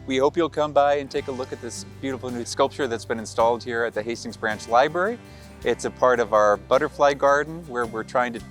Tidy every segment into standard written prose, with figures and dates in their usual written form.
We hope you'll come by and take a look at this beautiful new sculpture that's been installed here at the Hastings Branch Library. It's a part of our butterfly garden where we're trying to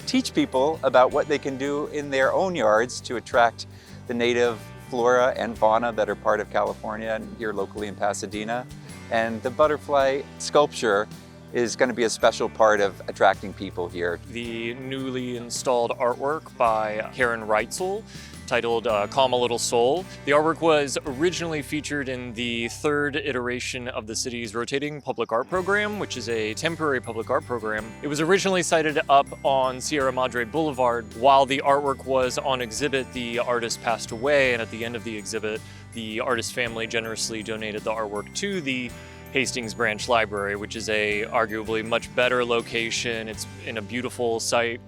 teach people about what they can do in their own yards to attract the native flora and fauna that are part of California and here locally in Pasadena. And the butterfly sculpture is going to be a special part of attracting people here. The newly installed artwork by Karen Reitzel, titled Calm a Little Soul. The artwork was originally featured in the third iteration of the city's rotating public art program, which is a temporary public art program. It was originally sited up on Sierra Madre Boulevard. While the artwork was on exhibit, the artist passed away, and at the end of the exhibit, the artist family generously donated the artwork to the Hastings Branch Library, which is a arguably much better location. It's in a beautiful site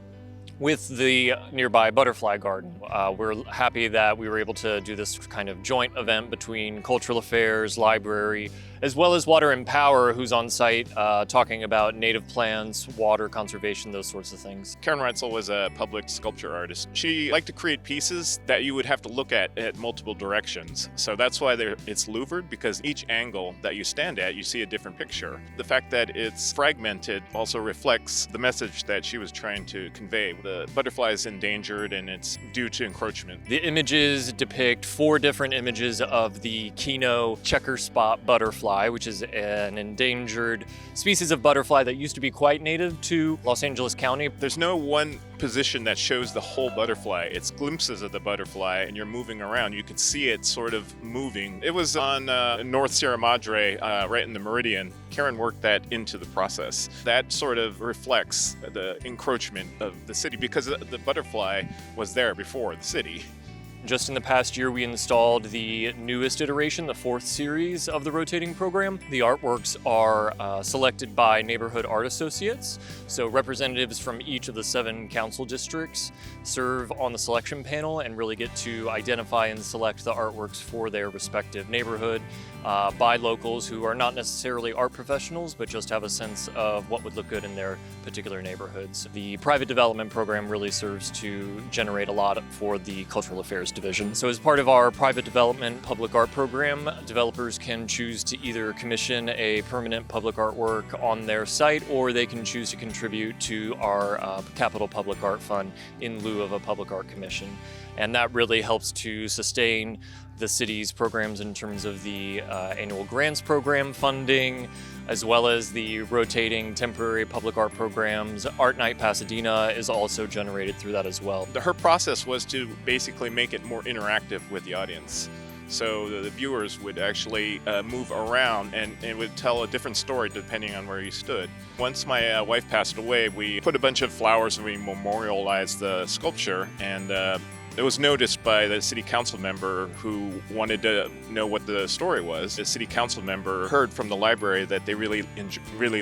with the nearby butterfly garden. We're happy that we were able to do this kind of joint event between Cultural Affairs, Library, as well as Water and Power, who's on site talking about native plants, water conservation, those sorts of things. Karen Reitzel was a public sculpture artist. She liked to create pieces that you would have to look at multiple directions. So that's why it's louvered, because each angle that you stand at, you see a different picture. The fact that it's fragmented also reflects the message that she was trying to convey. The butterfly is endangered and it's due to encroachment. The images depict 4 different images of the Kino checker spot butterfly, which is an endangered species of butterfly that used to be quite native to Los Angeles County. There's no one position that shows the whole butterfly. It's glimpses of the butterfly and you're moving around. You could see it sort of moving. It was on North Sierra Madre, right in the Meridian. Karen worked that into the process. That sort of reflects the encroachment of the city because the butterfly was there before the city. Just in the past year, we installed the newest iteration, the 4th series of the rotating program. The artworks are selected by neighborhood art associates. So representatives from each of the 7 council districts serve on the selection panel and really get to identify and select the artworks for their respective neighborhood by locals who are not necessarily art professionals, but just have a sense of what would look good in their particular neighborhoods. The private development program really serves to generate a lot for the Cultural Affairs Division. So as part of our private development public art program, developers can choose to either commission a permanent public artwork on their site, or they can choose to contribute to our Capital Public Art Fund in lieu of a public art commission. And that really helps to sustain the city's programs in terms of the annual grants program funding, as well as the rotating temporary public art programs. Art Night Pasadena is also generated through that as well. Her process was to basically make it more interactive with the audience. So the viewers would actually move around and it would tell a different story depending on where you stood. Once my wife passed away, we put a bunch of flowers and we memorialized the sculpture, and it was noticed by the city council member who wanted to know what the story was. The city council member heard from the library that they really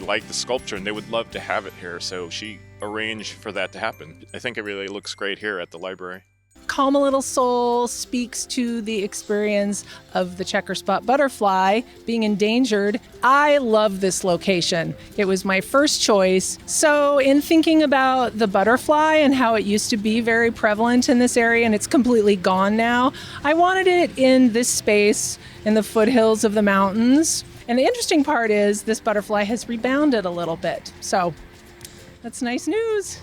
liked the sculpture and they would love to have it here, so she arranged for that to happen. I think it really looks great here at the library. Calm a Little Soul speaks to the experience of the checker spot butterfly being endangered. I love this location. It was my first choice. So in thinking about the butterfly and how it used to be very prevalent in this area and it's completely gone now, I wanted it in this space in the foothills of the mountains. And the interesting part is this butterfly has rebounded a little bit. So that's nice news.